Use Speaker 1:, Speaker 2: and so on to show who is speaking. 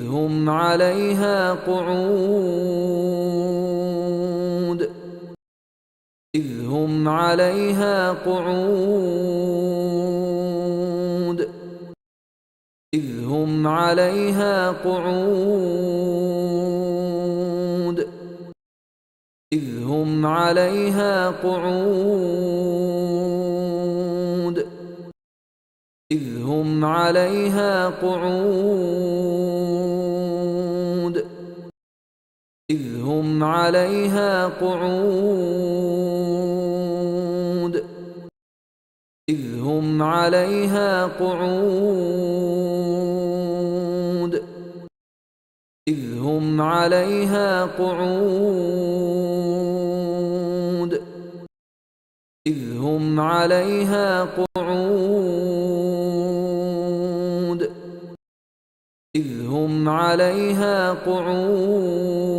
Speaker 1: هم عليها قعود إذ هم عليها قعود إذ هم عليها قعود إذ هم عليها قعود إذ هم عليها قعود إذ هم عليها قعود إذ هم عليها قعود إذ هم عليها قعود إذ هم عليها قعود إذ هم عليها قعود